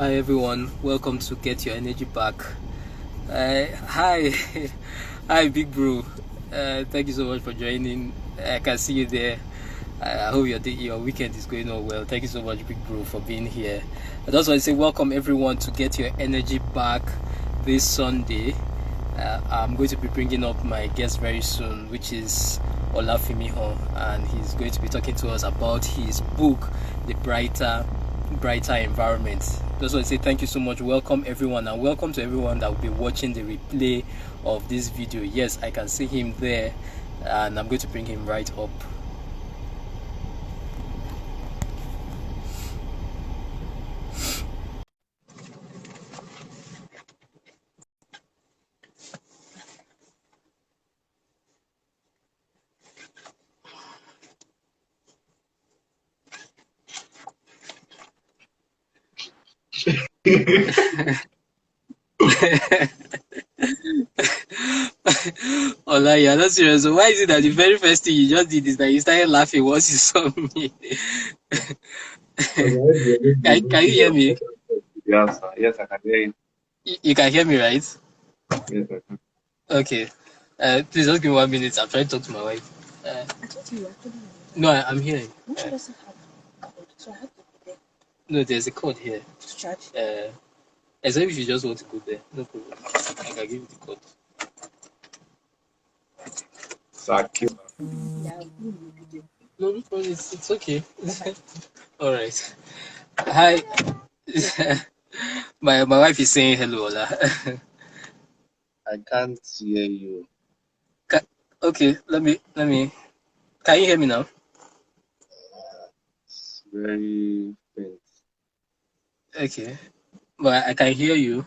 Hi everyone, welcome to Get Your Energy Back. Hi, hi big bro. Thank you so much for joining. I can see you there. I hope your weekend is going on well. Thank you so much, big bro, for being here. I just want to say welcome everyone to Get Your Energy Back this Sunday. I'm going to be bringing up my guest very soon, which is Olafimihan, and he's going to be talking to us about his book, The Brighter Environment. Just want to say thank you so much. Welcome everyone, and welcome to everyone that will be watching the replay of this video. Yes, I can see him there, and I'm going to bring him right up. Ola, you're not serious. So why is it that the very first thing you just did is that you started laughing once you saw me? Can you hear me? Yes, yes, I can hear you. You can hear me, right? Yes, I can. Okay. Please just give me 1 minute. I'm trying to talk to my wife. I thought you were actually No, I'm here. Which doesn't have code, so I have to go there No, there's a code here. to charge. Except if you just want to go there. No problem. I can give you the code. Saki. Yeah, No, it's okay. All right. Hi. my wife is saying hello, Ola. I can't hear you. Okay, let me. Can you hear me now? It's very faint. Okay, but I can hear you.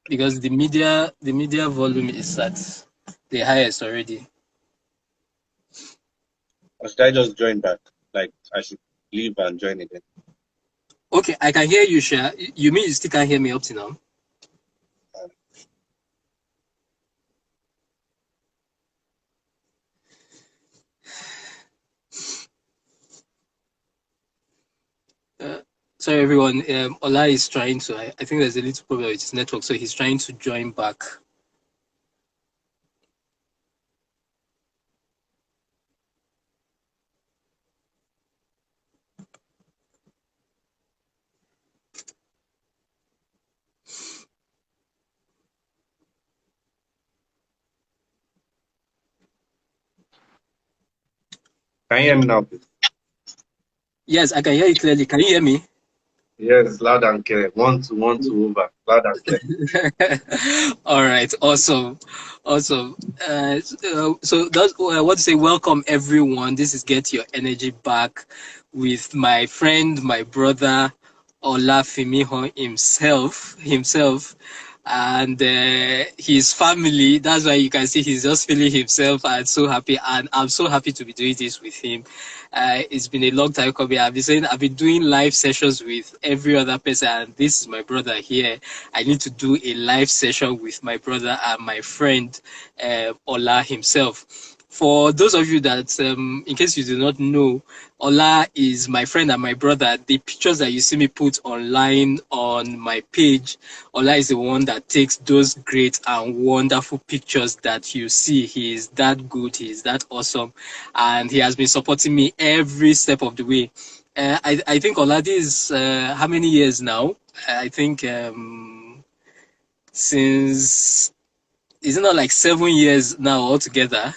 Because the media volume is at the highest already. Or should I just join back? Like, I should leave and join again. Okay, I can hear you, Sha. You mean you still can't hear me up to now? Sorry, everyone. Ola is trying to. I think there's a little problem with his network, so he's trying to join back. Can you hear me now, please? Yes, I can hear you clearly. Can you hear me? Yes, loud and clear. 1 2 1 2 over. Loud and clear. All right, awesome. So that's I want to say welcome everyone. This is Get Your Energy Back with my friend, my brother, Olafimihan himself, and his family. That's why you can see he's just feeling himself and so happy. And I'm so happy to be doing this with him. It's been a long time coming. I've been doing live sessions with every other person, and this is my brother here. I need to do a live session with my brother and my friend Ola himself. For those of you that, in case you do not know, Ola is my friend and my brother. The pictures that you see me put online on my page, Ola is the one that takes those great and wonderful pictures that you see. He is that good. He is that awesome. And he has been supporting me every step of the way. I think Ola, this is how many years now? I think since, is it not like 7 years now altogether?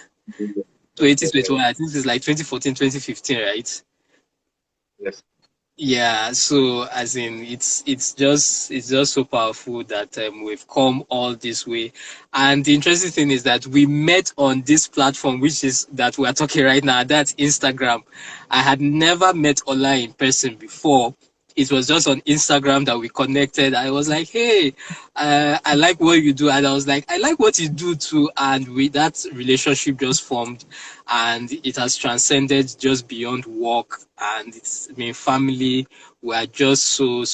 2021, I think it's like 2014, 2015, right? Yes. Yeah, so as in it's just so powerful that we've come all this way. And the interesting thing is that we met on this platform, which is that we are talking right now. That's Instagram. I had never met Ola in person before. It was just on Instagram that we connected. I was like, hey, I like what you do. And I was like, I like what you do too. And that relationship just formed. and it has transcended just beyond work, and it's, I mean, family. We are just so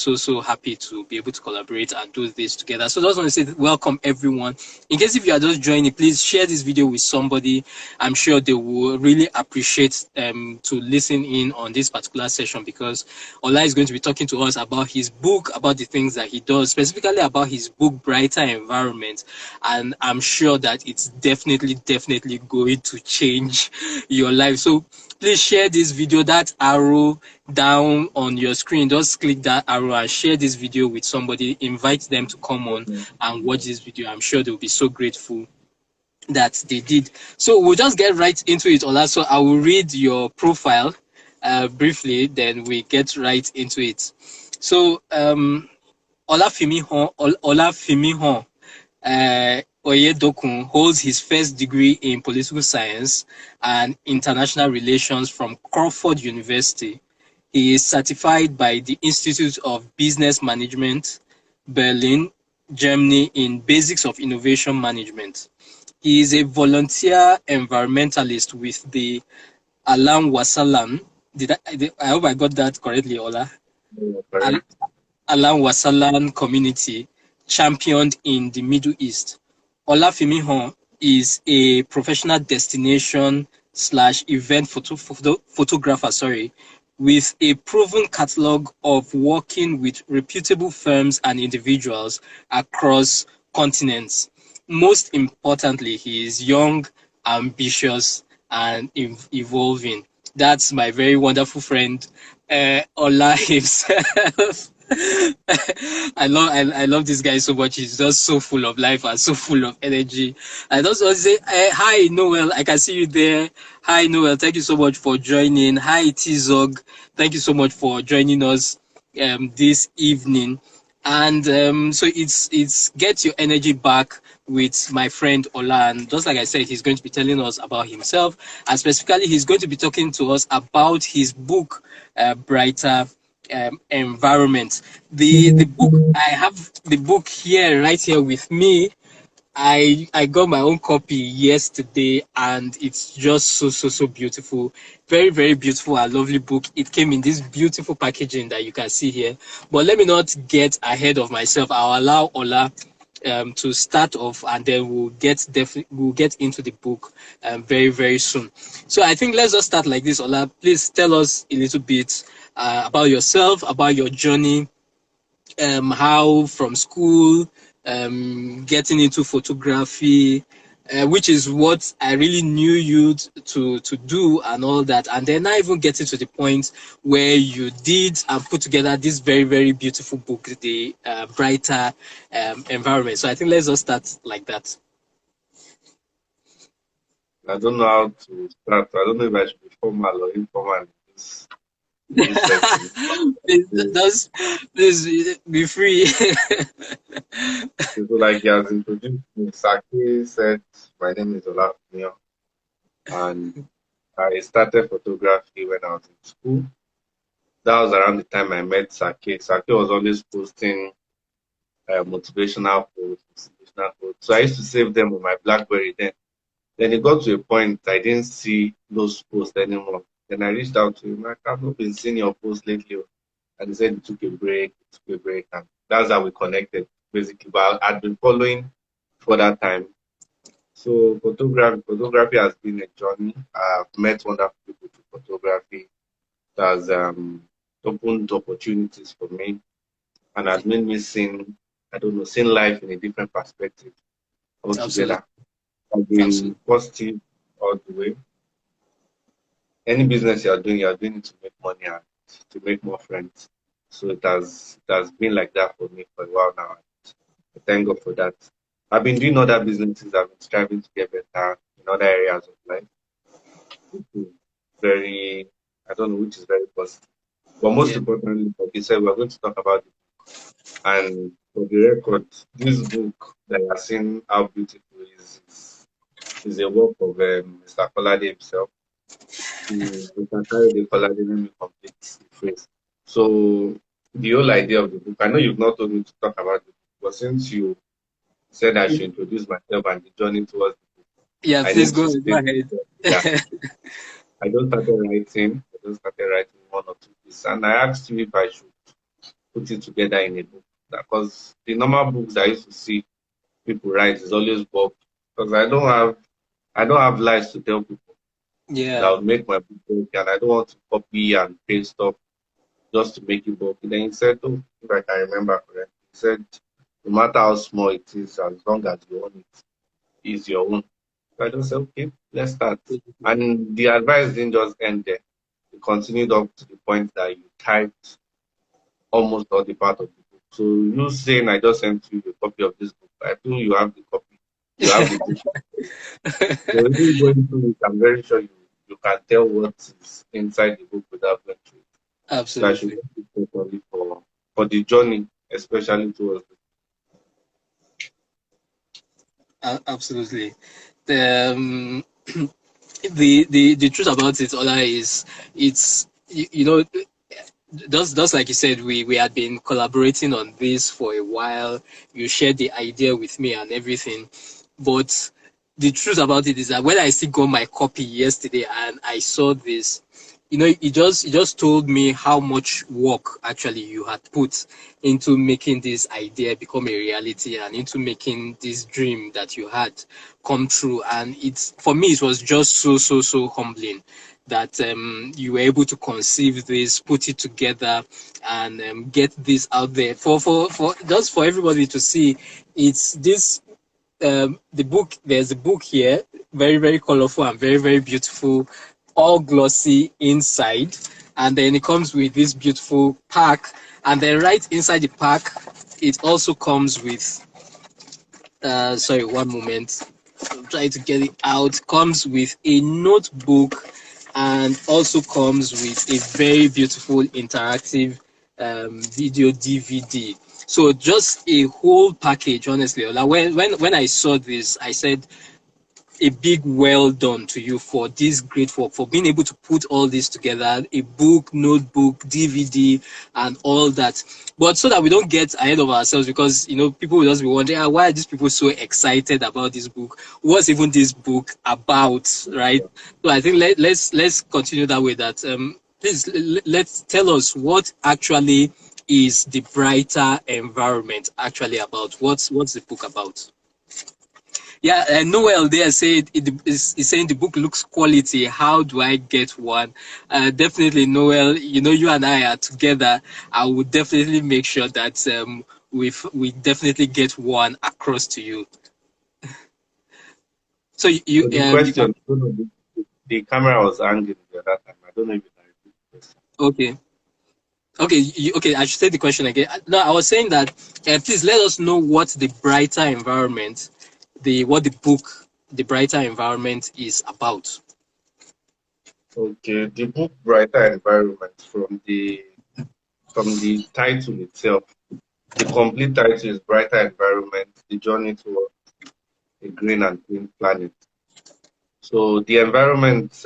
happy to be able to collaborate and do this together. So I just want to say welcome everyone. In case if you are just joining, please share this video with somebody. I'm sure they will really appreciate to listen in on this particular session, because Ola is going to be talking to us about his book, about the things that he does, specifically about his book Brighter Environment. And I'm sure that it's definitely going to change your life. So please share this video. That arrow down on your screen, just click that arrow and share this video with somebody. Invite them to come on and watch this video. I'm sure they'll be so grateful that they did. So we'll just get right into it, Ola. So I will read your profile briefly, then we get right into it. So Olafimihan Oyedokun holds his first degree in political science and international relations from Crawford University. He is certified by the Institute of Business Management, Berlin, Germany, in Basics of Innovation Management. He is a volunteer environmentalist with the Alam Wasalam. I hope I got that correctly, Ola. Alam Wasalam community championed in the Middle East. Olafimihan is a professional destination slash event photographer, with a proven catalog of working with reputable firms and individuals across continents. Most importantly, he is young, ambitious, and evolving. That's my very wonderful friend, Ola himself. I love this guy so much. He's just so full of life and so full of energy. I just want to say hi, Noel. I can see you there. Hi, Noel. Thank you so much for joining. Hi, Tizog. Thank you so much for joining us this evening. And so it's get your energy back with my friend Ola. And just like I said, he's going to be telling us about himself, and specifically, he's going to be talking to us about his book, Brighter Environment. The book, I have the book here, right here with me. I got my own copy yesterday, and it's just so beautiful. Very beautiful and lovely book. It came in this beautiful packaging that you can see here. But let me not get ahead of myself. I'll allow Ola to start off, and then we'll get into the book very soon. So I think let's just start like this. Ola, please tell us a little bit about yourself, about your journey, how from school, getting into photography, which is what I really knew you to do and all that. And then I even getting to the point where you did and put together this very beautiful book, the Brighter Environment. So I think let's just start like that. I don't know how to start. I don't know if I should be formal or informal in this setting. Please be free. So like he has introduced me, Saki said, my name is Olafimihan, and I started photography when I was in school. That was around the time I met Saki. Saki was always posting motivational posts, motivational quotes. So I used to save them on my BlackBerry then. Then it got to a point I didn't see those posts anymore. Then I reached out to him. I've not been seeing your posts lately. And he said he took a break, and that's how we connected, basically. But I'd been following for that time. So photography has been a journey. I've met wonderful people through photography. It has opened opportunities for me, and has made me see life in a different perspective Absolutely. altogether. I've been positive all the way. Any business you're doing it to make money and to make more friends. So it has been like that for me for a while now. I thank God for that. I've been doing other businesses. I've been striving to get better in other areas of life, which is very, I don't know, which is very positive. But most importantly, like you said, we're going to talk about it. And for the record, this book that you're seeing how beautiful is a work of Mr. Kolade himself. We can carry the Kolade, let me complete the phrase. So the whole idea of the book, I know you've not told me to talk about it, but since you said I should introduce myself and the journey towards the book, Yeah, I please need to go stay. ahead. Yeah, I just started writing. I just started writing one or two pieces, and I asked you if I should put it together in a book. Because the normal books I used to see people write is always bulk. Because I don't have lies to tell people that Yeah, would make my book bulky, and I don't want to copy and paste stuff just to make it bulky. Then he said, "Oh, if I can remember correctly, he said, no matter how small it is, as long as you own it, is your own." So I just said, okay, let's start. And the advice didn't just end there. It continued up to the point that you typed almost all the part of the book. So you saying I just sent you a copy of this book, I feel you have the copy, you have the book. So even going through it, I'm very sure you can tell what is inside the book without going through it. So I should absolutely. get it properly for the journey, especially towards Absolutely. The, the truth about it, Ola, is it's you know, just like you said, we had been collaborating on this for a while. You shared the idea with me and everything, but the truth about it is that when I still got my copy yesterday and I saw this, it just told me how much work actually you had put into making this idea become a reality and into making this dream that you had come true. And it's, for me, it was just so humbling that you were able to conceive this, put it together, and get this out there for just for everybody to see. It's this the book. There's a book here, very colorful and very beautiful, all glossy inside, and then it comes with this beautiful pack, and then right inside the pack, it also comes with sorry, one moment. I'm trying to get it out. Comes with a notebook and also comes with a very beautiful interactive video DVD. So just a whole package, honestly. Like when I saw this, I said a big well done to you for this great work, for being able to put all this together, a book, notebook, DVD, and all that. But so that we don't get ahead of ourselves, because people will just be wondering, why are these people so excited about this book? What's even this book about, right? So I think let's continue that way. That please let's tell us what actually is the brighter environment actually about. What's the book about? Yeah, Noel there said is saying the book looks quality. How do I get one? Definitely, Noel. You and I are together. I would definitely make sure that we definitely get one across to you. So So the you question, can, the camera was angry the other time. I don't know if you can repeat the question. okay. Okay, okay. I should say the question again. No, I was saying that. Please let us know what the brighter environment, what the book, the brighter environment is about. Okay, the book Brighter Environment, from the title itself. The complete title is Brighter Environment: The Journey Towards a Green and Clean Planet. So the environment,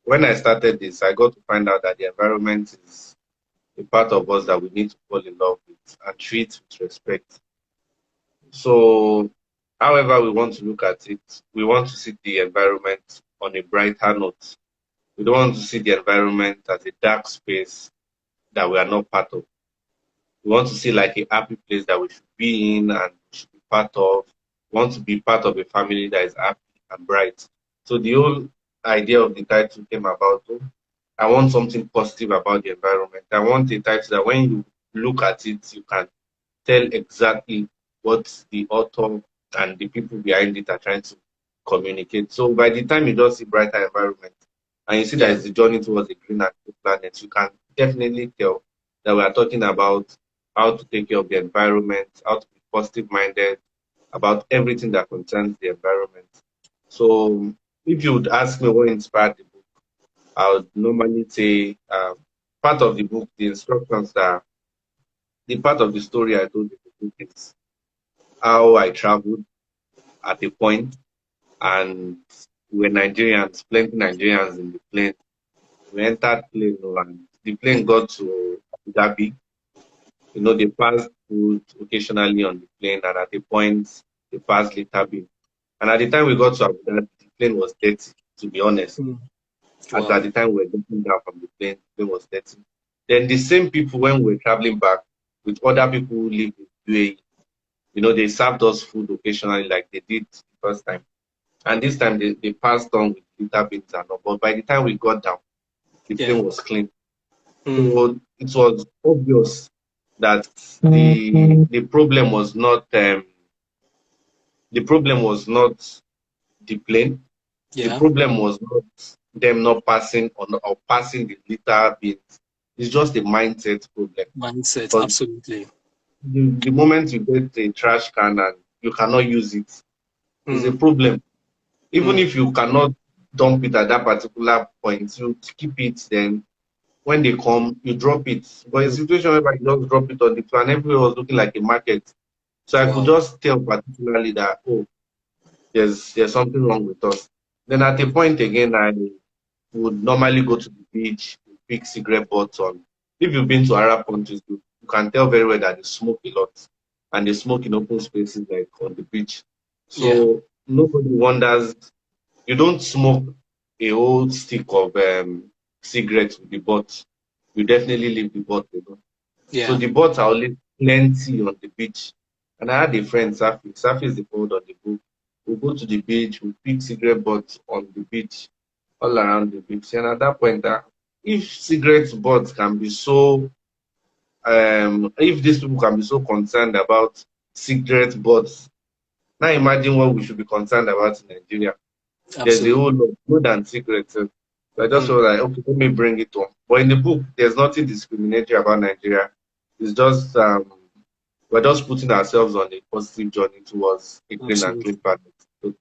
when I started this, I got to find out that the environment is a part of us that we need to fall in love with and treat with respect. So, however we want to look at it, we want to see the environment on a brighter note. We don't want to see the environment as a dark space that we are not part of. We want to see like a happy place that we should be in and we should be part of. We want to be part of a family that is happy and bright. So the whole idea of the title came about. Oh, I want something positive about the environment. I want a title that when you look at it, you can tell exactly what the author and the people behind it are trying to communicate. So by the time you just see brighter environment and you see that Yeah, it's the journey towards a greener planet, you can definitely tell that we are talking about how to take care of the environment, how to be positive minded about everything that concerns the environment. So if you would ask me what inspired the book, I would normally say part of the book, the instructions that the part of the story I told in the book is how I traveled at a point, and we were Nigerians, plenty Nigerians in the plane. We entered plane, and the plane got to Abu Dhabi. They passed food occasionally on the plane, and at a point, they passed Litabi. And at the time we got to Abuja, the plane was dirty, to be honest. Mm. At Wow. the time we were getting down from the plane was dirty. Then the same people, when we were traveling back with other people who live in UAE, they served us food occasionally like they did the first time. And this time they passed on with litter bins and all. But by the time we got down, the Yeah. plane was clean. Mm. So it was obvious that the problem was not the plane. The Yeah. problem was not them not passing or passing the litter bins. It's just a mindset problem. Mindset. Because Absolutely. the moment you get a trash can and you cannot use it, is a Mm. problem. Even Mm. if you cannot dump it at that particular point, you keep it, then when they come, you drop it. But a Mm. situation where you just drop it on the floor and everywhere was looking like a market. So I could Wow. just tell particularly that, oh, there's something wrong with us. Then at a Mm. point again, I would normally go to the beach, pick cigarette butts on. If you've been to Arab countries, you can tell very well that they smoke a lot. And they smoke in open spaces like on the beach. Yeah. So nobody wonders. You don't smoke a whole stick of cigarettes with the butt. You definitely leave the butt alone. So Yeah. the butts are always plenty on the beach. And I had a friend, Safi. Safi is the code on the book. We go to the beach, we pick cigarette butts on the beach, all around the beach. And at that point, if cigarette butts can be so, if these people can be so concerned about cigarette butts, now imagine what we should be concerned about in Nigeria. There's a Absolutely. whole lot more than cigarettes. So I just Mm. felt like, okay, let me bring it on. But in the book, there's nothing discriminatory about Nigeria. It's just we're just putting ourselves on a positive journey towards a green and clean Absolutely. planet. So,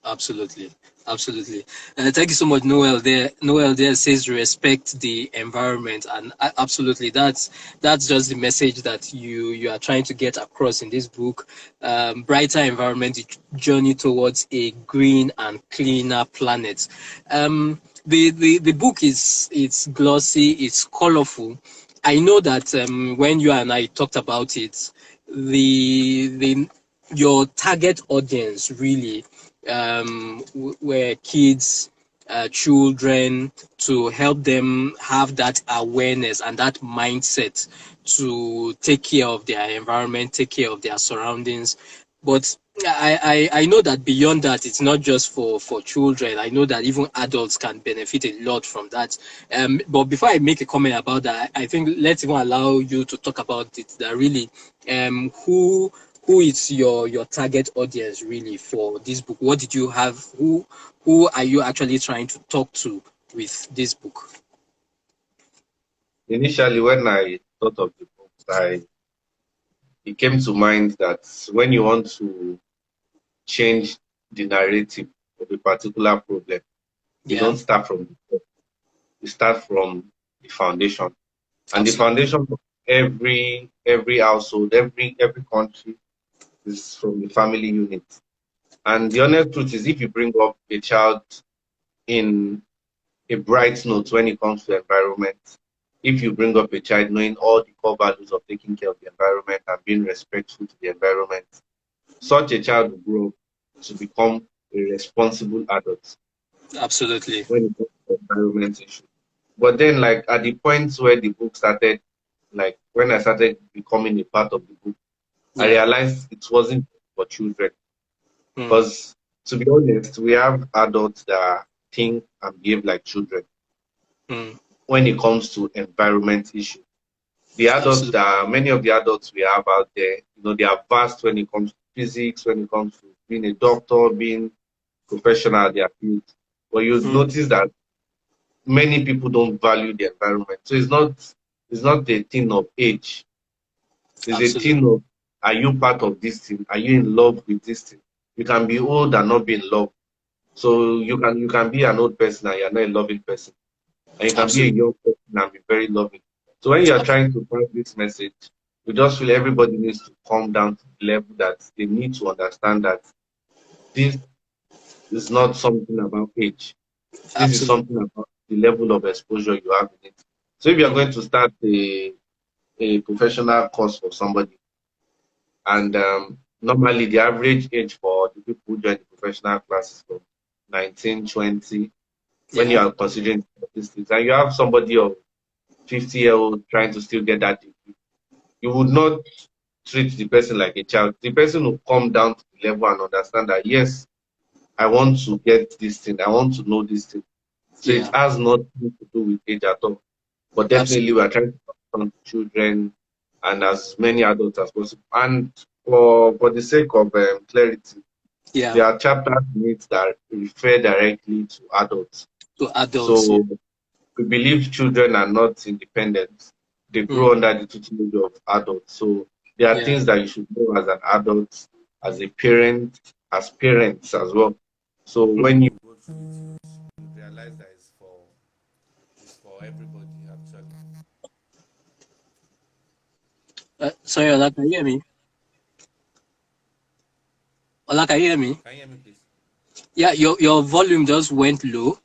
Absolutely, absolutely. Thank you so much, Noel. Noel there says respect the environment, and absolutely, that's just the message that you are trying to get across in this book. Brighter environment, the journey towards a green and cleaner planet. The book is it's glossy, it's colorful. I know that when you and I talked about it, the your target audience really were kids, children, to help them have that awareness and that mindset to take care of their environment, take care of their surroundings. But I know that beyond that, it's not just for children. I know that even adults can benefit a lot from that. But before I make a comment about that, I think let's even allow you to talk about it. That really, who is your target audience really for this book? What did you have? Who are you actually trying to talk to with this book? initially, when I thought of the book, it came to mind that when you want to change the narrative of a particular problem, you Yeah, don't start from the top, you start from the foundation. And the absolutely. foundation of every household, every country is from the family unit. And the honest truth is, if you bring up a child in a bright note when it comes to environment, if you bring up a child knowing all the core values of taking care of the environment and being respectful to the environment, such a child will grow up to become a responsible adult Absolutely. when it comes to environment issues. But then, like at the point where the book started, like when I started becoming a part of the book, I Yeah. realized it wasn't for children. Mm, Because to be honest, we have adults that think and behave like children mm, when it comes to environment issues. The adults absolutely. that many of the adults we have out there, they are vast when it comes to physics, when it comes to being a doctor, being professional at their field. But you Mm, notice that many people don't value the environment. So it's not a thing of age. It's a absolutely. thing of, are you part of this thing? Are you in love with this thing? You can be old and not be in love. So you can be an old person and you're not a loving person. And you can be a Absolutely. young person and be very loving. So when you're Absolutely. trying to pass this message, we just feel everybody needs to come down to the level that they need to understand that this is not something about age. This is Absolutely. something about the level of exposure you have in it. So if you're Mm, going to start a professional course for somebody, and normally the average age for the people who join the professional classes from 19, 20, when you Yeah. are considering statistics, and you have somebody of 50-year-old trying to still get that degree, you would not treat the person like a child. The person will come down to the level and understand that, yes, I want to get this thing, I want to know this thing. So it Yeah. has nothing to do with age at all. But definitely, Absolutely. we are trying to focus on children and as many adults as possible. And for the sake of clarity, Yeah. there are chapters in it that refer directly to adults. To adults. Yeah. So we believe children are not independent. They grow Mm. under the tutelage of adults. So there are Yeah. things that you should know as an adult, as a parent, as parents as well. So when you go through it, you realize that it's for everybody actually. Sorry, Ola, can you hear me? Ola, can you hear me? Can you hear me, please? Yeah, your volume just went low.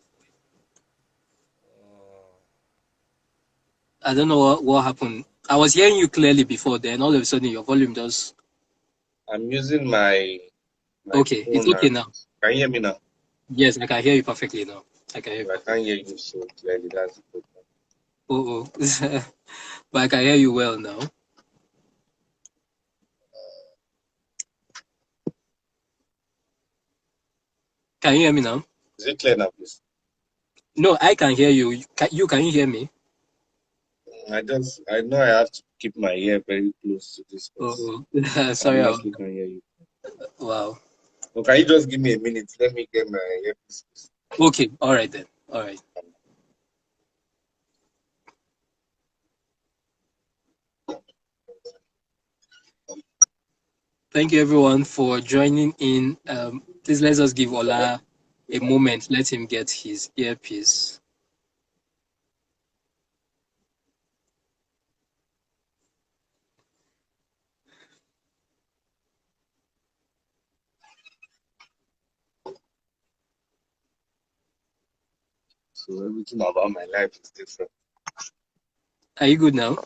I don't know what happened. I was hearing you clearly before, then all of a sudden your volume just. I'm using my Okay, it's phone okay and now. can you hear me now? Yes, I can hear you perfectly now. I can hear you If I can't perfectly. hear you so clearly, that's the problem. Oh, oh. But I can hear you well now. Can you hear me now? Is it clear now, please? No, I can hear you. Can you hear me? I know I have to keep my ear very close to this because Oh, oh. I Sorry. honestly can't hear you. Wow. So can you just give me a minute? Let me get my earpiece, please. Okay. All right then. All right. Thank you everyone for joining in. Please let us give Ola a moment. Let him get his earpiece. So everything about my life is different. Are you good now?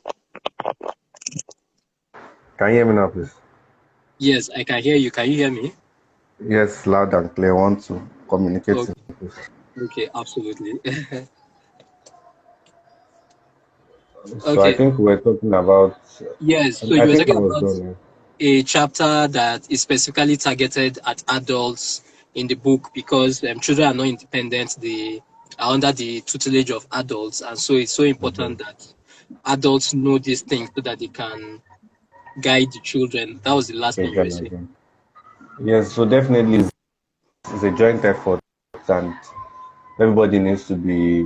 Can you hear me now, please? Yes, I can hear you. Can you hear me? Yes, loud and clear. I want to communicate. Okay. Okay. Absolutely. So I Okay. think we're talking about. Yes. So I you were think I talking was about done. a chapter that is specifically targeted at adults in the book because children are not independent. They are under the tutelage of adults, and so it's so important that adults know these things so that they can guide the children. That was the last Okay, thing you were again, saying. again. Yes, so definitely it's a joint effort, and everybody needs to be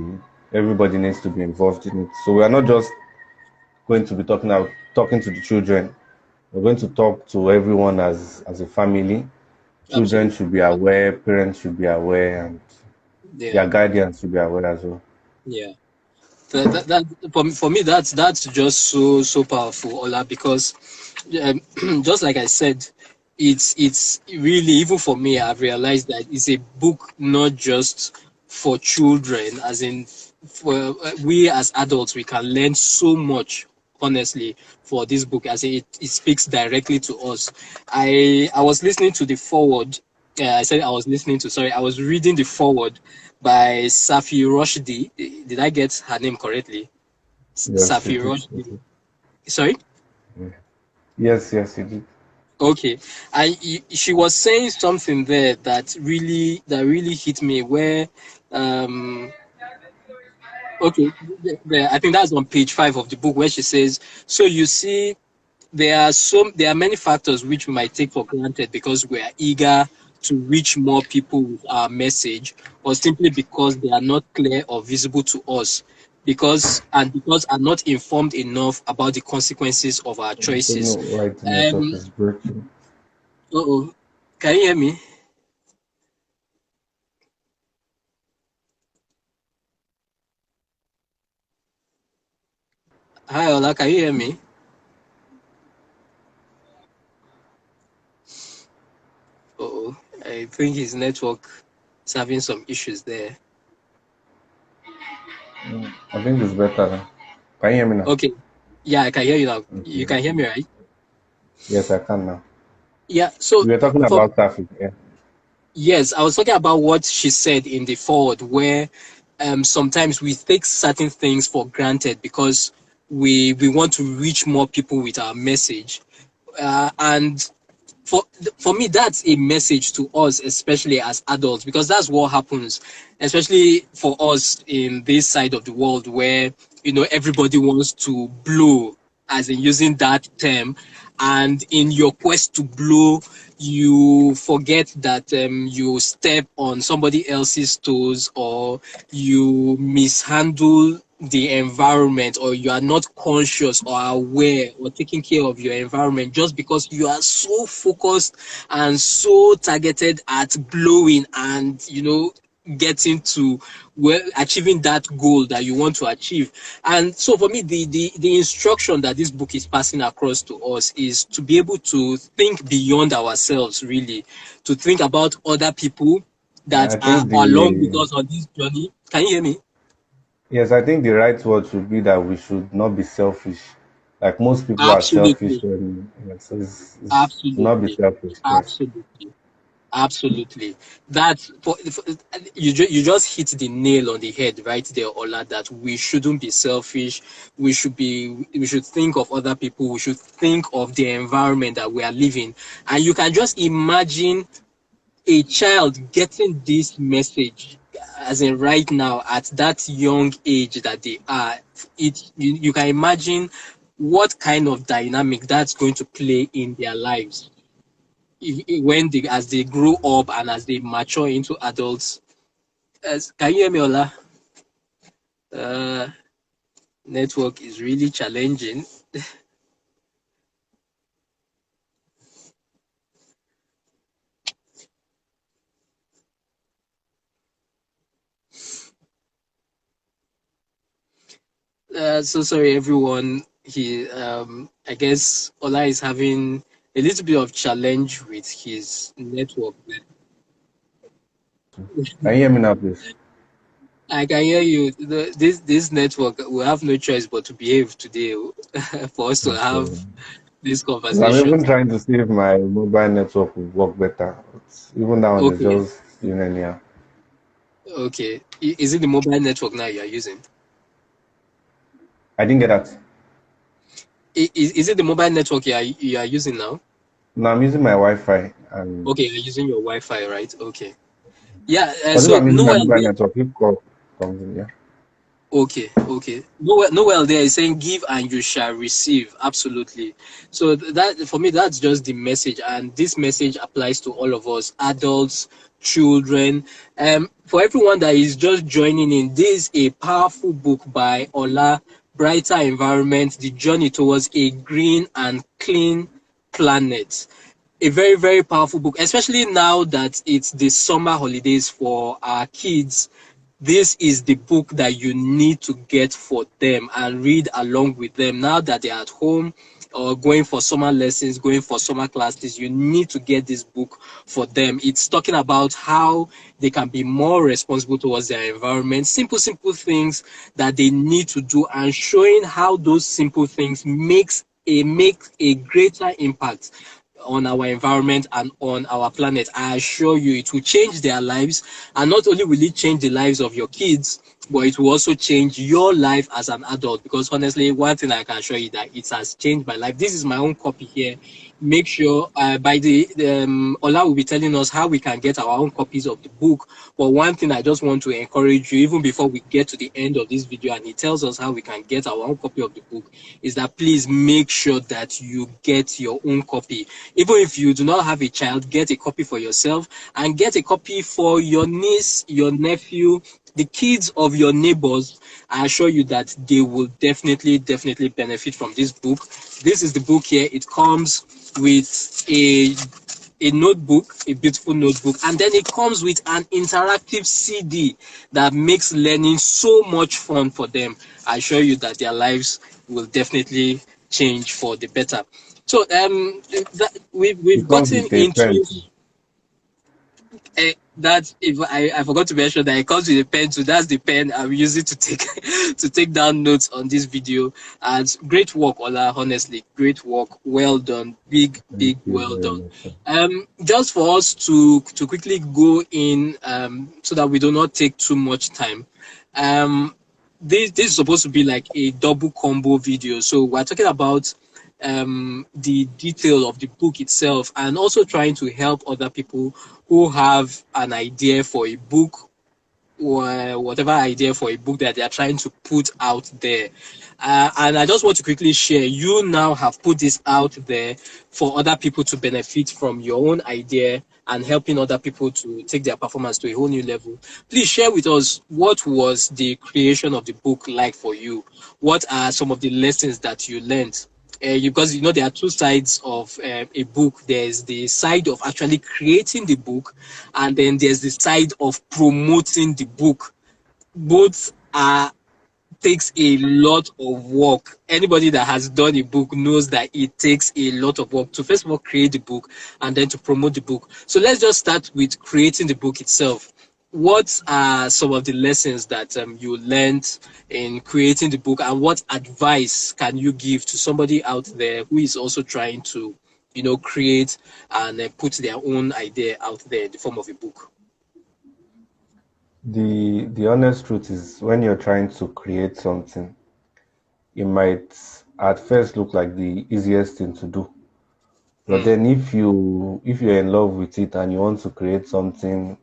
everybody needs to be involved in it. So we are not just going to be talking to the children. We're going to talk to everyone as a family. Children Absolutely. should be aware, parents should be aware, and Yeah. their guardians should be aware as well. Yeah. For me that's just so powerful, Ola, because just like I said, it's really, even for me, I've realized that it's a book not just for children, as in for we as adults we can learn so much, honestly, for this book, as it speaks directly to us. I was listening to the forward. I was reading the forward by Safi Roshdi. Did I get her name correctly? Yes, you Safi did. Roshdi. Sorry? Yes, you did. Okay. She was saying something there that really hit me, where um okay, I think that's on page 5 of the book, where she says, so you see, there are many factors which we might take for granted because we are eager to reach more people with our message, or simply because they are not clear or visible to us, because are not informed enough about the consequences of our I don't know choices. why the network Um is breaking. oh, can you hear me? Hi Ola, can you hear me? Oh, I think his network is having some issues there. I think it's better now. Can you hear me now? Okay, yeah, I can hear you now. You Okay. can hear me, right? Yes, I can now. Yeah, We so were talking for about traffic. Yeah. Yes, I was talking about what she said in the forward, where sometimes we take certain things for granted because we want to reach more people with our message, and for for me that's a message to us, especially as adults, because that's what happens, especially for us in this side of the world where everybody wants to blow, as in using that term, and in your quest to blow you forget that you step on somebody else's toes, or you mishandle the environment, or you are not conscious or aware or taking care of your environment just because you are so focused and so targeted at blowing and getting to, well, achieving that goal that you want to achieve. And so for me, the instruction that this book is passing across to us is to be able to think beyond ourselves, really, to think about other people that I are think along with the us on this journey. Can you hear me? yes, I think the right word should be that we should not be selfish. Like most people are selfish Absolutely. when yes, so it's to not be Absolutely. selfish. Yes. Absolutely. Absolutely. That's you just hit the nail on the head right there, Ola, that we shouldn't be selfish. We should think of other people. We should think of the environment that we are living. And you can just imagine a child getting this message, as in right now at that young age that they are. You can imagine what kind of dynamic that's going to play in their lives when they, as they grow up and as they mature into adults. Can you hear me, Ola? Uh, Network is really challenging. So sorry, everyone. I guess Ola is having a little bit of challenge with his network. Can you hear me now, please? I can hear you. This network, we have no choice but to behave today for us to have Okay. this Because I'm conversation. even trying to see if my mobile network will work better. But even that one is Okay, just doing anyhow. okay. Is it the mobile network now you are using? I didn't get that. Is it the mobile network you are using now? No, I'm using my Wi-Fi, and Okay, you're using your Wi-Fi, right? Okay. Yeah. because if So I'm using my Noel, mobile network, if call comes in, yeah. okay, okay. Noel there is saying, "Give and you shall receive." Absolutely. So that for me, that's just the message, and this message applies to all of us, adults, children, for everyone that is just joining in. This is a powerful book by Ola. Brighter Environment: The Journey Towards a Green and Clean Planet. A very, very powerful book, especially now that it's the summer holidays for our kids. This is the book that you need to get for them and read along with them now that they're at home or going for summer lessons, going for summer classes. You need to get this book for them. It's talking about how they can be more responsible towards their environment, simple, simple things that they need to do, and showing how those simple things make a greater impact on our environment and on our planet. I assure you, it will change their lives. And not only will it change the lives of your kids, but it will also change your life as an adult. Because honestly, one thing I can assure you that it has changed my life. This is my own copy here. Make sure by the Ola will be telling us how we can get our own copies of the book. But one thing I just want to encourage you, even before we get to the end of this video, and he tells us how we can get our own copy of the book, is that please make sure that you get your own copy. Even if you do not have a child, get a copy for yourself and get a copy for your niece, your nephew, the kids of your neighbors. I assure you that they will definitely, definitely benefit from this book. This is the book here. It comes with a notebook, a beautiful notebook, and then it comes with an interactive CD that makes learning so much fun for them. I assure you that their lives will definitely change for the better. So we've It comes gotten with a into pen too. that if I forgot to mention that it comes with a pen too. That's the pen I'm using to take to take down notes on this video. And great work, Ola. Honestly, great work. Well done. Thank Big you well very done. much, sir. Just for us to quickly go in, so that we do not take too much time. Um, this is supposed to be like a double combo video. So we're talking about the detail of the book itself, and also trying to help other people who have an idea for a book, or whatever idea for a book that they are trying to put out there. And I just want to quickly share, you now have put this out there for other people to benefit from your own idea and helping other people to take their performance to a whole new level. Please share with us, what was the creation of the book like for you? What are some of the lessons that you learned? Because you know there are two sides of a book. There's the side of actually creating the book, and then there's the side of promoting the book. Both are takes a lot of work. Anybody that has done a book knows that it takes a lot of work to first of all create the book and then to promote the book. So let's just start with creating the book itself. What are some of the lessons that you learned in creating the book, and what advice can you give to somebody out there who is also trying to, create and put their own idea out there in the form of a book? The honest truth is, when you're trying to create something, it might at first look like the easiest thing to do. But Mm, then if you're in love with it and you want to create something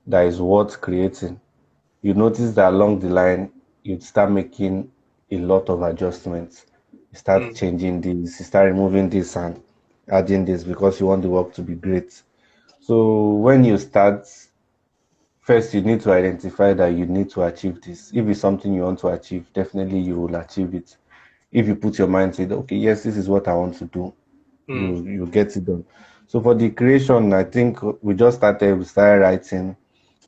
that is worth creating, you notice that along the line you start making a lot of adjustments. You start mm, changing this, you start removing this and adding this because you want the work to be great. So when you start, first you need to identify that you need to achieve this. If it's something you want to achieve, definitely you will achieve it. If you put your mind to it, okay, yes, this is what I want to do, mm, you get it done. So for the creation, I think we started writing,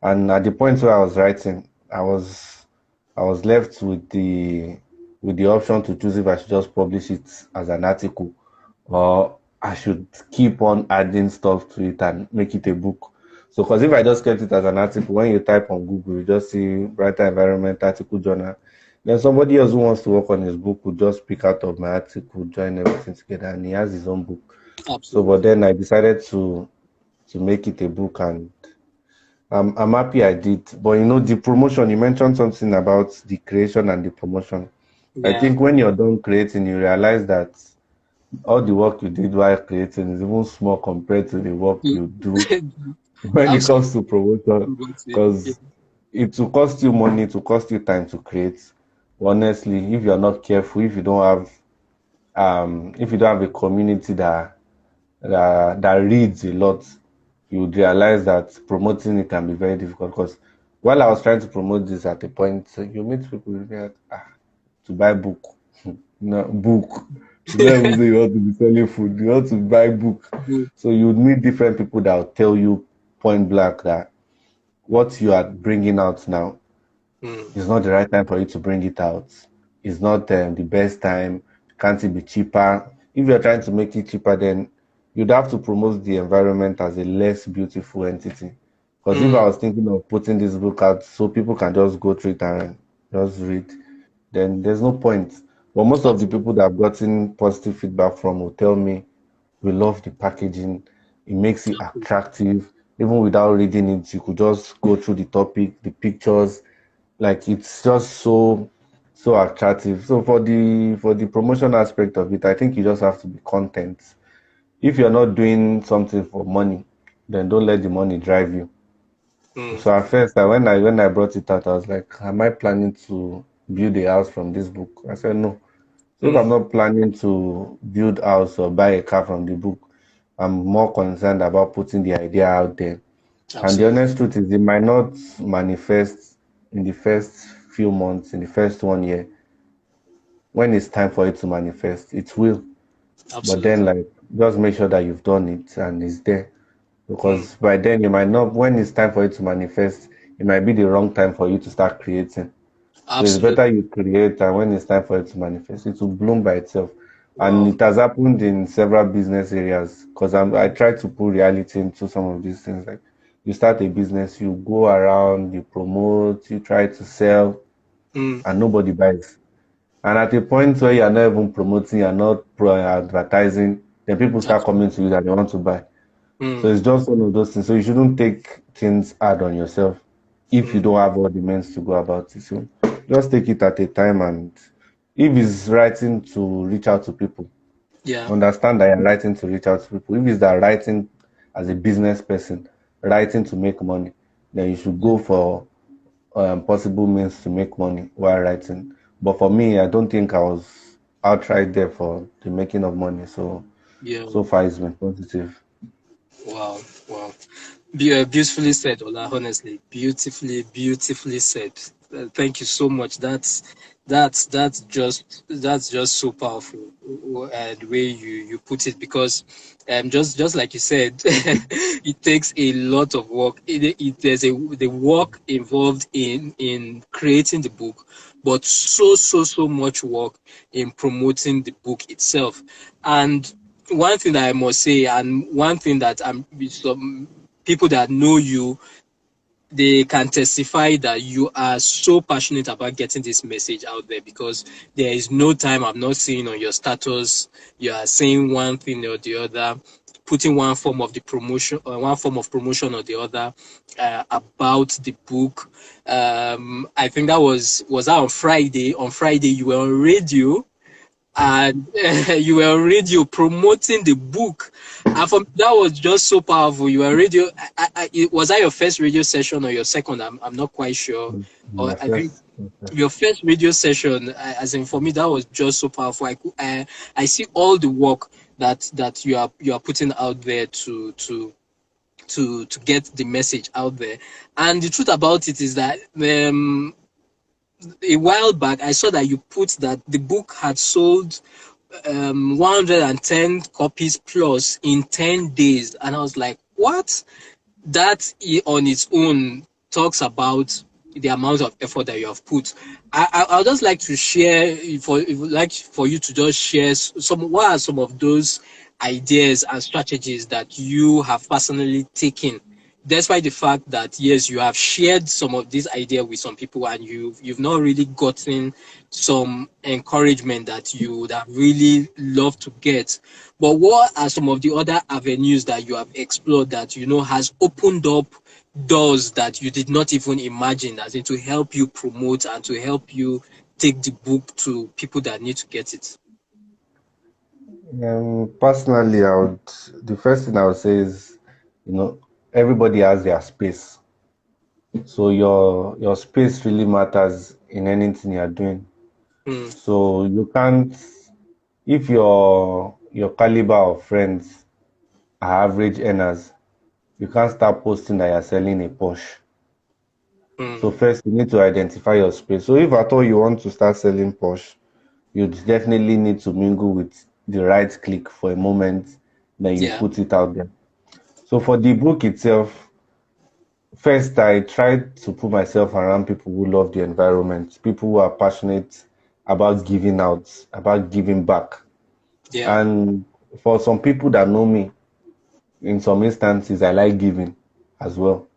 and at the point where I was writing, I was left with the option to choose if I should just publish it as an article, or I should keep on adding stuff to it and make it a book. So, because if I just kept it as an article, when you type on Google, you just see Brighter Environment Article Journal. Then somebody else who wants to work on his book would just pick out of my article, join everything together, and he has his own book. So, but absolutely. then I decided to make it a book, and I'm happy I did. But the promotion, you mentioned something about the creation and the promotion. I Yeah. think when you're done creating, you realize that all the work you did while creating is even small compared to the work you do when it comes to promotion, Absolutely. Yeah. because it will cost you money, to cost you time to create. Honestly, if you're not careful, if you don't have a community that reads a lot, you would realize that promoting it can be very difficult. Because while I was trying to promote this at a point, you meet people to buy book. No, book. You don't even say you want to be selling food, you want to buy book. Good. So you would meet different people that will tell you point blank that what you are bringing out now Mm, is not the right time for you to bring it out. It's not the best time. Can't it be cheaper? If you're trying to make it cheaper, then you'd have to promote the environment as a less beautiful entity. Because if I mm, was thinking of putting this book out so people can just go through it and just read, then there's no point. But most of the absolutely. people that I've gotten positive feedback from will tell me, we love the packaging. It makes it attractive. Even without reading it, you could just go through the topic, the pictures, like it's just so attractive. So for the promotion aspect of it, I think you just have to be content. If you're not doing something for money, then don't let the money drive you. Mm, So at first, when I brought it out, I was like, am I planning to build a house from this book? I said no. So if I'm mm, not planning to build a house or buy a car from the book, I'm more concerned about putting the idea out there. And the absolutely. honest truth is, it might not manifest in the first few months, in the first 1 year. When it's time for it to manifest, it will. But then, Absolutely. like, just make sure that you've done it and it's there. Mm, Because by then, you might not, when it's time for it to manifest, it might be the wrong time for you to start creating. So it's better absolutely. you create, and when it's time for it to manifest, it will bloom by itself. And Wow. it has happened in several business areas, because I try to put reality into some of these things. Like, you start a business, you go around, you promote, you try to sell, Mm, and nobody buys. And at a point where you're not even promoting, you're not advertising, then people start coming to you that they want to buy. So mm, it's just one of those things. So you shouldn't take things hard on yourself if you mm, don't have all the means to go about it. So just take it at a time. And if it's writing to reach out to people, yeah, understand that you're writing to reach out to people. If it's that writing as a business person, writing to make money, then you should go for possible means to make money while writing. But for me, I don't think I was outright there for the making of money. So yeah. so far it's been positive. Wow, wow. Beautifully said, Ola. Honestly, beautifully said. Thank you so much. That's just so powerful. The way you put it, because just like you said, it takes a lot of work. There's the work involved in creating the book, but so much work in promoting the book itself. And one thing that I must say, and one thing that some people that know you, they can testify that you are so passionate about getting this message out there, because there is no time I'm not seeing on your status you are saying one thing or the other, putting one form of promotion or the other, about the book. I think that on Friday. On Friday you were on radio, and you were on radio promoting the book, and that was just so powerful. You were radio. Was that your first radio session or your second? I'm not quite sure. Or My I think first, my first. your first radio session, as in for me, that was just so powerful. I see all the work that you are putting out there to get the message out there. And the truth about it is that a while back I saw that you put that the book had sold 110 copies plus in 10 days. And I was like, what? That on its own talks about the amount of effort that you have put. I'd just like to share, for you to just share what are some of those ideas and strategies that you have personally taken, despite the fact that yes, you have shared some of these ideas with some people, and you've not really gotten some encouragement that you would have really loved to get. But what are some of the other avenues that you have explored that has opened up doors that you did not even imagine, as in to help you promote and to help you take the book to people that need to get it? Personally, the first thing I would say is, you know, everybody has their space. So your space really matters in anything you're doing. Hmm. So you can't, if your caliber of friends are average earners, you can't start posting that you're selling a Porsche. Hmm. So first you need to identify your space. So if at all you want to start selling Porsche, you'd definitely need to mingle with the right click for a moment, then you Yeah. put it out there. So for the book itself, first I tried to put myself around people who love the environment, people who are passionate about giving out, about giving back. Yeah. And for some people that know me, in some instances, I like giving as well.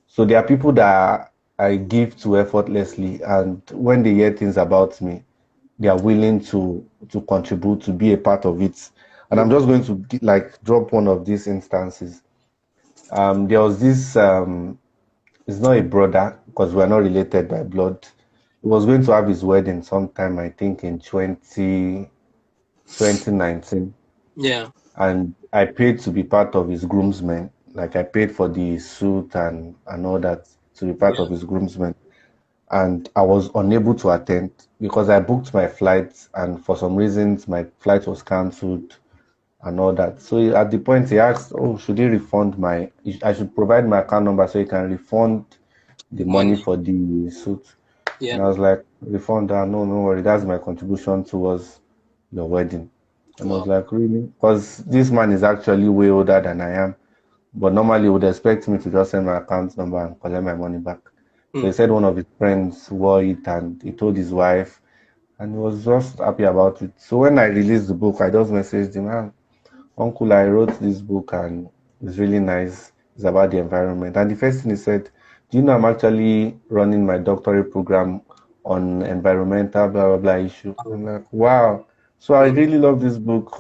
So there are people that I give to effortlessly, and when they hear things about me, they are willing to contribute, to be a part of it. And I'm just going to like drop one of these instances. There was this. It's not a brother because we're not related by blood. He was going to have his wedding sometime, I think, in 2019, Yeah. and I paid to be part of his groomsmen. Like I paid for the suit and all that to be part Yeah. of his groomsmen. And I was unable to attend because I booked my flight, and for some reasons my flight was cancelled and all that. So at the point he asked, "Oh, should he refund my? I should provide my account number so he can refund the The money money. for the suit." Yeah. And I was like, "Refund? No, no worry. That's my contribution towards your wedding." And I was Wow. like, "Really?" Because this man is actually way older than I am. But normally he would expect me to just send my account number and collect my money back. So Hmm. he said one of his friends wore it and he told his wife and he was just happy about it. So when I released the book, I just messaged him, "Ah, Uncle, I wrote this book and it's really nice. is about the environment. And the first thing he said, do you know I'm actually running my doctorate program on environmental blah blah blah issue? I'm like, wow. So I Mm. really love this book,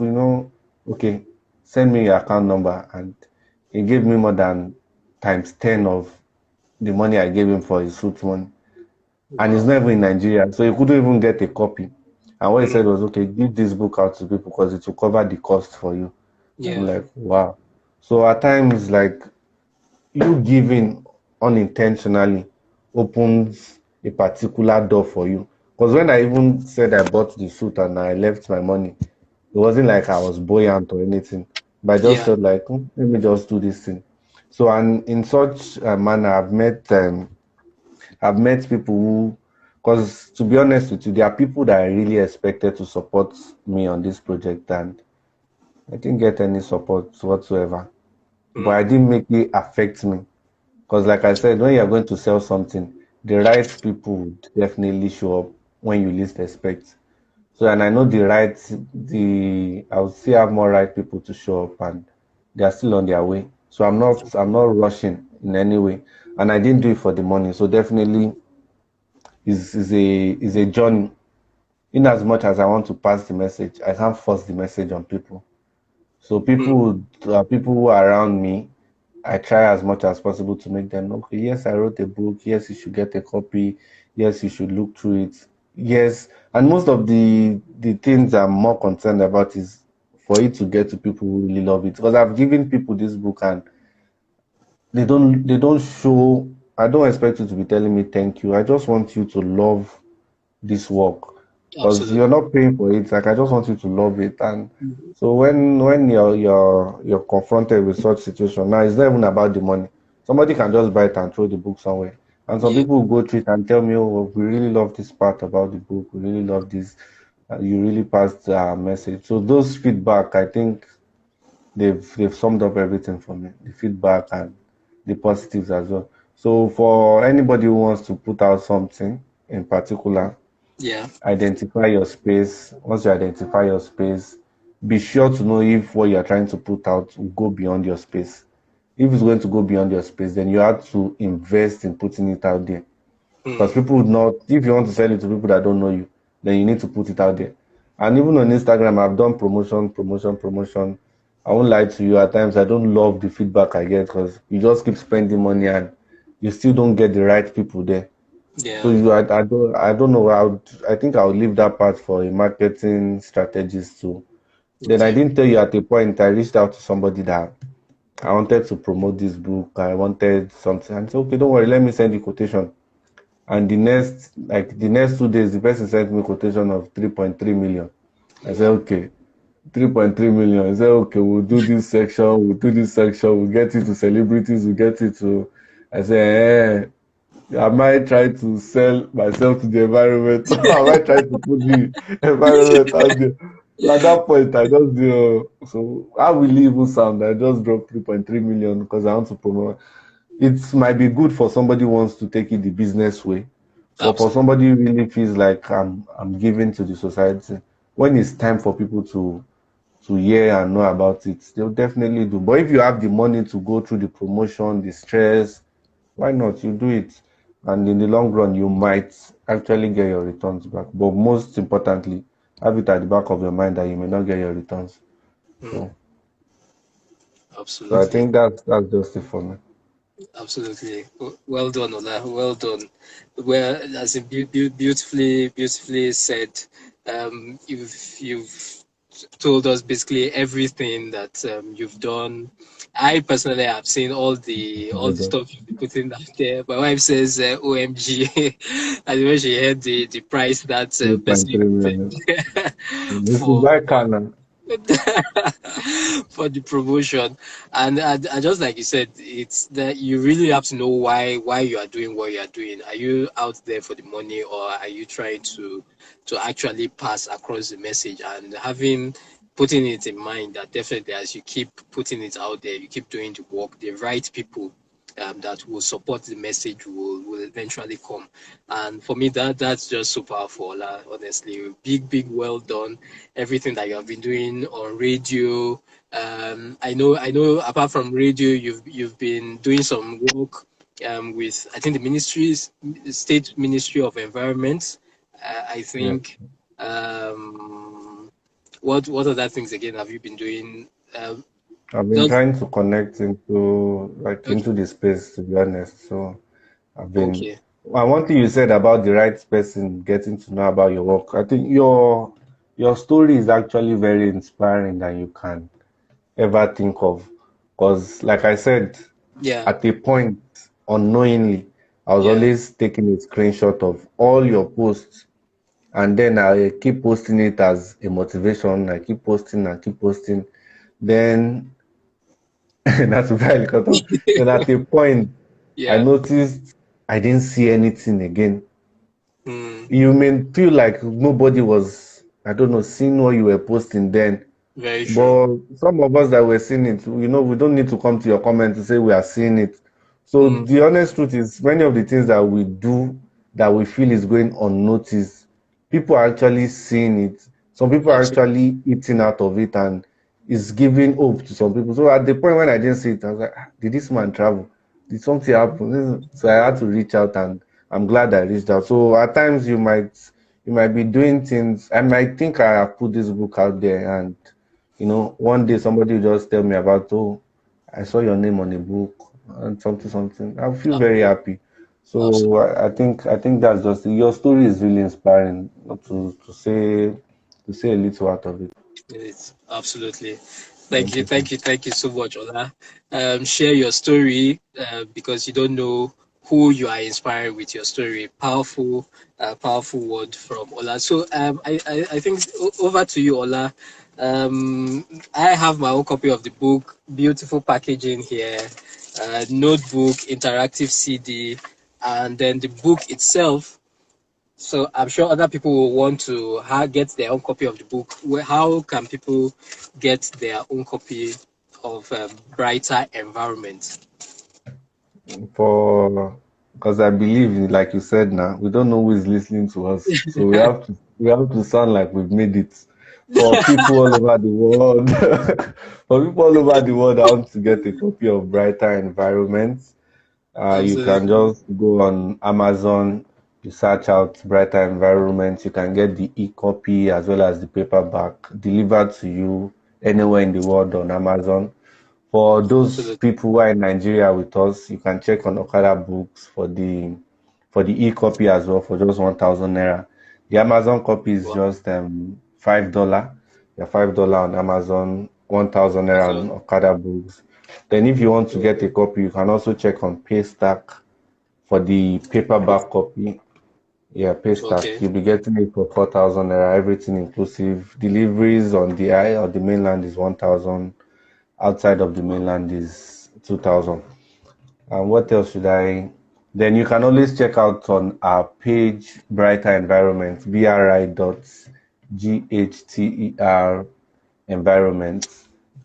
Okay, send me your account number. And he gave me more than times 10 of the money I gave him for his fruit one. And he's Wow. not even in Nigeria, so he couldn't even get a copy. And what he Mm. said was, okay, give this book out to people because it will cover the cost for you. I'm Yeah. like, wow. So at times, like, you giving unintentionally opens a particular door for you. Because when I even said I bought the suit and I left my money, it wasn't like I was buoyant or anything, but I just Yeah. felt like, let me just do this thing. So, and in such a manner, I've met people who, because to be honest with you, there are people that I really expected to support me on this project, and I didn't get any support whatsoever. But I Mm. didn't make it affect me. Because, like I said, when you're going to sell something, the right people would definitely show up when you least expect. So, and I know I would still have more right people to show up, and they are still on their way. So I'm not rushing in any way, and I didn't do it for the money. So definitely, is a journey. In as much as I want to pass the message, I can't force the message on people. So Mm. people who are around me, I try as much as possible to make them know, okay, yes, I wrote a book. Yes, you should get a copy. Yes, you should look through it. Yes, and most of the things I'm more concerned about is for it to get to people who really love it. Because I've given people this book and they don't show. I don't expect you to be telling me thank you. I just want you to love this work because you're Absolutely. not paying for it. Like I just want you to love it. And Mhm. so when you're confronted with such situation, now it's not even about the money. Somebody can just buy it and throw the book somewhere. And some Yeah. people will go through it and tell me, oh, we really love this part about the book. We really love this. You really passed our message. So those feedback, I think they've summed up everything for me. The feedback and the positives as well. So for anybody who wants to put out something in particular, Yeah. identify your space. Once you identify your space, be sure to know if what you're trying to put out will go beyond your space. If it's going to go beyond your space, then you have to invest in putting it out there. Because Mm. people would not, if you want to sell it to people that don't know you, then you need to put it out there. And even on Instagram, I've done promotion, promotion, promotion. I won't lie to you. At times, I don't love the feedback I get because you just keep spending money and you still don't get the right people there. So Yeah. I don't know. I think I'll leave that part for a marketing strategist too. Then I Okay. didn't tell you at a point I reached out to somebody that I wanted to promote this book. I wanted something. And said, okay, don't worry, let me send you quotation. And the next 2 days, the person sent me quotation of 3.3 million. I said, Wow. okay, 3.3 million. I said, okay, we'll do this section, we'll do this section, we'll get it to celebrities, we'll get it to. I said, am I trying to sell myself to the environment? Am I trying to put the environment out there? So at that point, I just do. So how will it even sound? I just dropped 3.3 million because I want to promote. It might be good for somebody who wants to take it the business way, but for Absolutely. somebody who really feels like I'm giving to the society, when it's time for people to hear and know about it, they'll definitely do. But if you have the money to go through the promotion, the stress, why not? You do it. And in the long run, you might actually get your returns back. But most importantly, have it at the back of your mind that you may not get your returns. Mm. So I Absolutely. think that's just it for me. Absolutely. Well done, Ola. Well done. Well, as in beautifully said. You've told us basically everything that you've done. I personally have seen all the Okay. stuff you've been putting out there. My wife says OMG, and when she heard the price that person 3.3 million. paid This is for my Canon. for the promotion. And just like you said, it's that you really have to know why you are doing what you are doing. Are you out there for the money, or are you trying to actually pass across the message? And having putting it in mind that definitely as you keep putting it out there, you keep doing the work, the right people that will support the message will eventually come. And for me, that's just so powerful. Honestly, big well done. Everything that you have been doing on radio. I know. Apart from radio, you've been doing some work with, I think, the ministries, state ministry of environment. I Yeah. think. What other things again have you been doing? I've been Just trying to connect into okay. into the space, to be honest. So I've been. Okay. And one thing you said about the right person getting to know about your work, I think your story is actually very inspiring than you can ever think of. Because, like I said, Yeah. at a point, unknowingly, I was Yeah. always taking a screenshot of all your posts, and then I keep posting it as a motivation. I keep posting and keep posting. Then that's very cut off. Then at a point, I Yeah. noticed I didn't see anything again. Mm, You may feel like nobody was, I don't know, seeing what you were posting then. very true. But some of us that were seeing it, we don't need to come to your comment to say we are seeing it. So Mm, the honest truth is, many of the things that we do that we feel is going unnoticed, people are actually seeing it. Some people are absolutely. actually eating out of it, and it's giving hope to some people. So at the point when I didn't see it, I was like, "Ah, did this man travel? Did something happen?" So I had to reach out, and I'm glad I reached out. So at times you might be doing things. I might think I have put this book out there, and one day somebody will just tell me about, oh, I saw your name on a book and something. I feel very Absolutely. happy. So Absolutely. I think that's just it. Your story is really inspiring. To say a little out of it. It's absolutely. Thank you, sir. Thank you so much, Ola. Share your story because you don't know who you are inspiring with your story. Powerful word from Ola. So I think over to you, Ola. I have my own copy of the book. Beautiful packaging here. Notebook, interactive CD, and then the book itself. So I'm sure other people will want to get their own copy of the book. How can people get their own copy of Brighter Environment? For because I believe, like you said, now we don't know who is listening to us, so we have to sound like we've made it. For people all over the world, for people all over the world, I want to get a copy of Brighter Environment. You can Absolutely. just go on Amazon, you search out Brighter Environment. You can get the e-copy as well as the paperback delivered to you anywhere in the world on Amazon. For those Absolutely. people who are in Nigeria with us, you can check on Okada Books for the e-copy as well for just 1,000 naira. The Amazon copy is Wow. just $5. Yeah, $5 on Amazon, 1,000 naira on So, Okada Books. Then if you want to get a copy, you can also check on Paystack for the paperback copy. Yeah, Paystack. okay. You'll be getting it for 4,000 naira, everything inclusive. Deliveries on the eye or the mainland is 1,000. Outside of the Wow. mainland is 2,000. And what else should I? Then you can always check out on our page, Brighter Environment, BRI.GHTER Environment.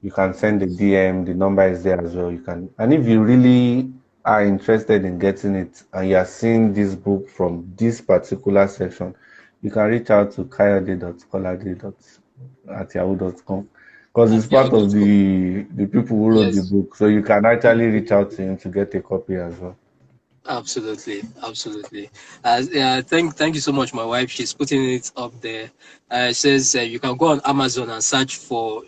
You can send a DM, the number is there as well. You can, and if you really are interested in getting it and you are seeing this book from this particular section, you can reach out to kayode.kolade.at yahoo.com because it's At part of yahoo.com. the people who wrote the Yes. book. So you can actually reach out to him to get a copy as well. Absolutely, absolutely. Yeah, thank you so much, my wife. She's putting it up there. It says you can go on Amazon and search for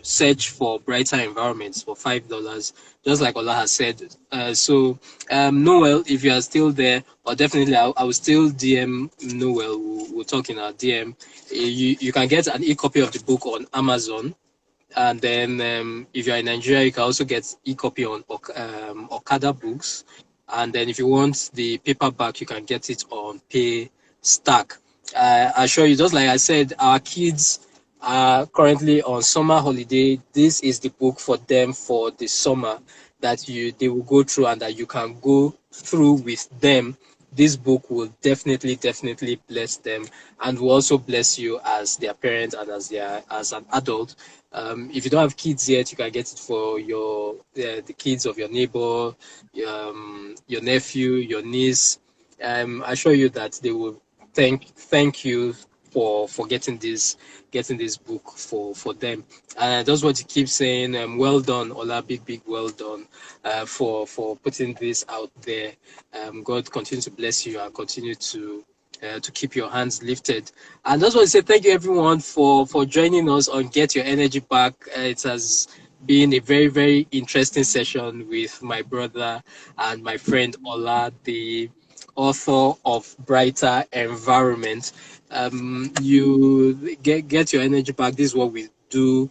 Brighter Environments for $5, just like Ola has said. So, Noel, if you are still there, or definitely I will still DM Noel. We'll talk in our DM. You can get an e-copy of the book on Amazon. And then if you're in Nigeria, you can also get e-copy on Okada Books. And then if you want the paperback, you can get it on Paystack. I assure you, just like I said, our kids are currently on summer holiday. This is the book for them for the summer that they will go through and that you can go through with them this book will definitely bless them, and will also bless you as their parent and as an adult. If you don't have kids yet, you can get it for the kids of your neighbor, your nephew, your niece. I assure you that they will thank you for getting this book for them. And I just want to keep saying, well done, Ola, big well done, for putting this out there. God continue to bless you and continue to keep your hands lifted. And just want to say thank you everyone for joining us on Get Your Energy Back. It has been a very interesting session with my brother and my friend Ola, the author of Brighter Environment. You get your energy back. This is what we do.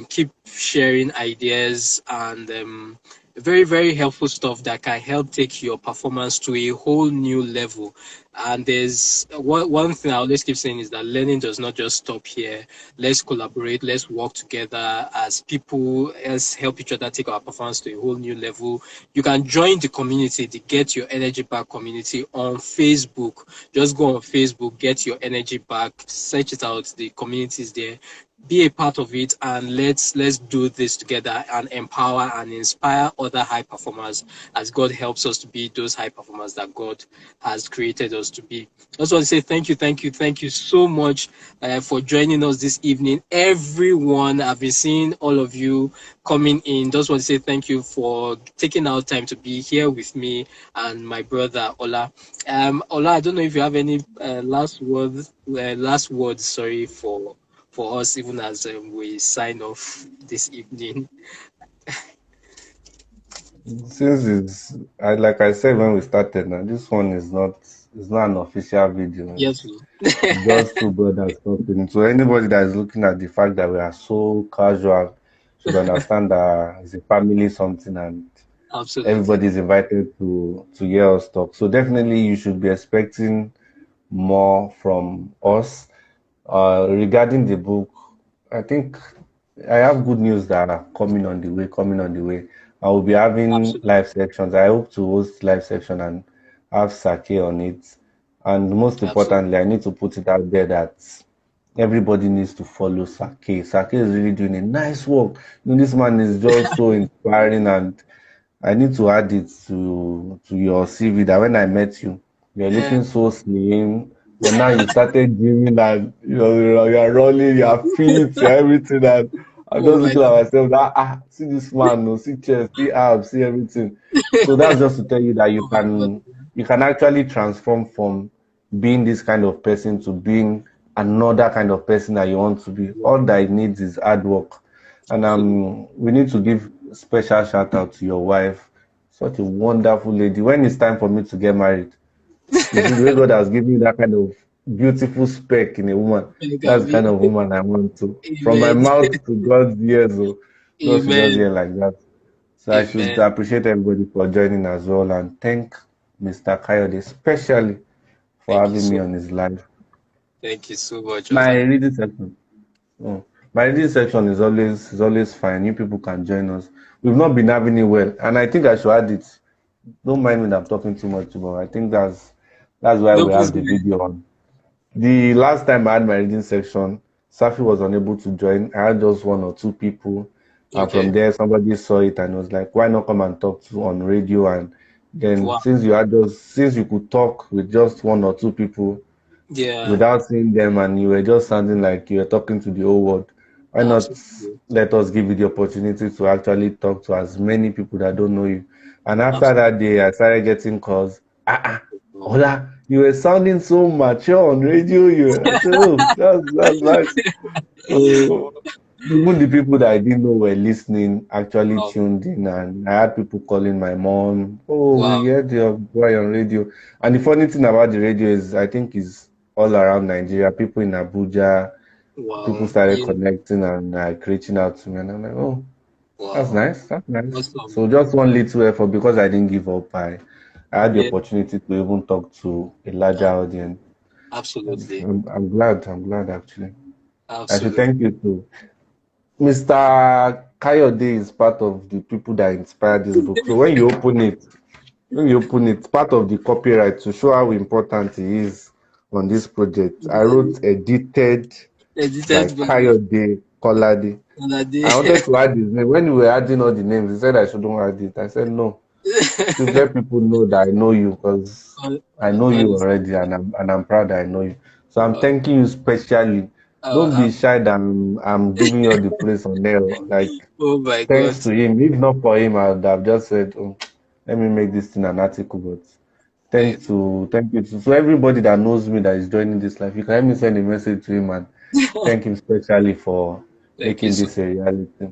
Keep sharing ideas and very helpful stuff that can help take your performance to a whole new level. And there's one thing I always keep saying is that learning does not just stop here. Let's collaborate, let's work together as people, let's help each other take our performance to a whole new level. You can join the community, the Get Your Energy Back community on Facebook. Just go on Facebook, Get Your Energy Back, search it out, the community is there. Be a part of it, and let's do this together and empower and inspire other high performers as God helps us to be those high performers that God has created us to be. I just want to say thank you so much for joining us this evening, everyone. I've been seeing all of you coming in. Just want to say thank you for taking out time to be here with me and my brother Ola. Ola, I don't know if you have any last words, sorry, for us, even as we sign off this evening. Since like I said when we started, now this one is not an official video. Yes, It's just two brothers talking. So anybody that is looking at the fact that we are so casual should understand that it's a family something, and absolutely, everybody is invited to hear us talk. So definitely you should be expecting more from us. Regarding the book, I think I have good news that are coming on the way, coming on the way. I will be having absolutely, live sections. I hope to host live section and have Sake on it. And most absolutely. importantly, I need to put it out there that everybody needs to follow Sake. Sake is really doing a nice work. This man is just so inspiring, and I need to add it to your CV that when I met you, you're Uh, looking so slim, but now you started gymming and you're running, you're fit, you're everything. And I'm oh just my looking at myself that see this man, no, see chest, see abs, see everything. So that's just to tell you that oh my God. you can actually transform from being this kind of person to being another kind of person that you want to be. All that it needs is hard work. And Absolutely. we need to give special shout out to your wife. Such a wonderful lady. When it's time for me to get married, you see the way God has given me that kind of beautiful speck in a woman. Look at That's the me. kind of woman I want to. From my Amen. mouth to God's ears, oh, God should just Amen. hear like that. So I should Amen. appreciate everybody for joining as well, and thank Mr. Coyote especially for Thank you having me so on his live. thank you so much, My Ola. reading section. Oh, my reading section is always fine. You people can join us. We've not been having it well, and I think I should add it. Don't mind me that I'm talking too much, but I think that's why No, we please have go the ahead. video on. The last time I had my reading section, Safi was unable to join. I had just one or two people, and from Okay. there somebody saw it and was like, "Why not come and talk to on radio?" And then Wow. since you could talk with just one or two people, Yeah, without seeing them, and you were just sounding like you were talking to the whole world, why not absolutely. let us give you the opportunity to actually talk to as many people that don't know you? And after Absolutely. that day, I started getting calls. Ola, you were sounding so mature on radio. I said, oh, that's nice. So even the people that I didn't know were listening actually Wow. tuned in, and I had people calling my mom. Oh, Wow. we heard your boy on radio. And the funny thing about the radio is, I think, is all around Nigeria. People in Abuja, people Wow. started Yeah. connecting and like reaching out to me, and I'm like, oh, that's Wow. nice. That's nice. Awesome. So just one little effort because I didn't give up. I had the Yeah. opportunity to even talk to a larger ab- audience. And Absolutely. I'm glad. I'm glad actually. I should Absolutely. thank you too. Mr. Kayode is part of the people that inspired this book. So when you open it, when you open it, part of the copyright to show how important he is on this project. I wrote edited by Edited by Kayode Kolade. I wanted Olade. to add his name. When we were adding all the names, he said I shouldn't add it. I said no. To let people know that I know you because I know you Honestly, already and I'm proud that I know you. So I'm uh, thanking you specially. Don't be uh, shy that I'm giving you all the praise on there. Like oh my thanks God. to him. If not for him, I would have just said, oh, let me make this thing an article. But Thank thank you to so everybody that knows me that is joining this life. You can let me send a message to him and thank him specially for thank you making so this a reality.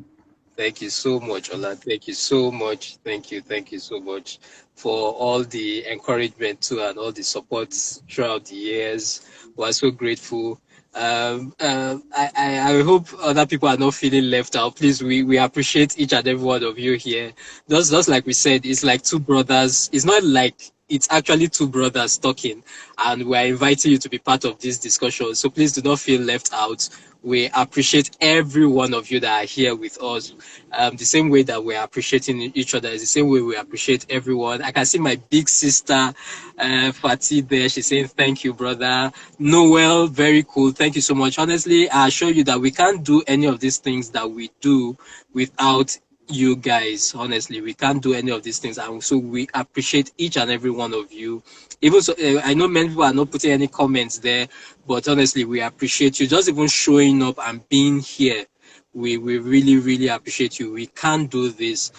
Thank you so much, Ola. Thank you so much. Thank you so much for all the encouragement too and all the support throughout the years. We're so grateful. I hope other people are not feeling left out. Please, we appreciate each and every one of you here. Just like we said, it's like two brothers. It's not like it's actually two brothers talking, and we're inviting you to be part of this discussion. So please do not feel left out. We appreciate every one of you that are here with us. The same way that we're appreciating each other is the same way we appreciate everyone. I can see my big sister, Fatih there. She's saying, thank you, brother. Noel, very cool. Thank you so much. Honestly, I assure you that we can't do any of these things that we do without you guys. Honestly, we can't do any of these things. And so we appreciate each and every one of you. Even so, I know many people are not putting any comments there, but honestly, we appreciate you just even showing up and being here. We really really appreciate you. We can't do this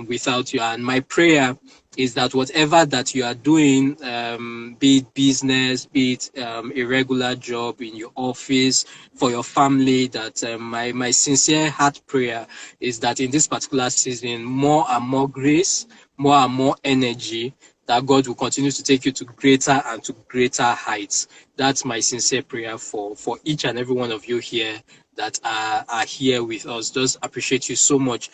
without you. And my prayer is that whatever that you are doing, be it business, be it a regular job in your office, for your family, that my sincere heart prayer is that in this particular season, more and more grace, more and more energy, that God will continue to take you to greater and to greater heights. That's my sincere prayer for each and every one of you here that are here with us. Just appreciate you so much.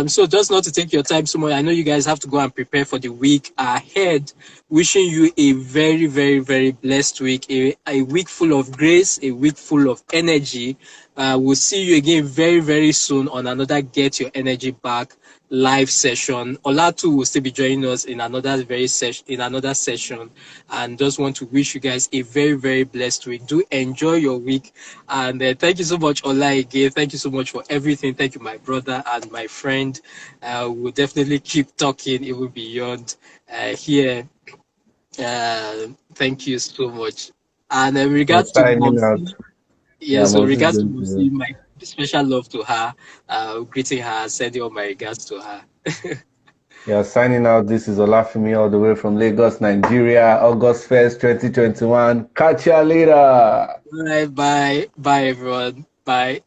So just not to take your time so much, I know you guys have to go and prepare for the week ahead. Wishing you a very, very, very blessed week, a week full of grace, a week full of energy. We'll see you again very, very soon on another Get Your Energy Back live session. Olatu will still be joining us in another session, and just want to wish you guys a very very blessed week. Do enjoy your week, and thank you so much, Ola, again. Thank you so much for everything. Thank you, my brother and my friend. We'll definitely keep talking even beyond here. Thank you so much. And in So regards to signing out. Momsi, Yeah, yes, I'm so in also regards to going to. Momsi, my special love to her, greeting her, sending all my regards to her. Yeah, signing out. This is Olafimi all the way from Lagos, Nigeria, August 1st, 2021. Catch ya later. Bye, bye, bye, everyone. Bye.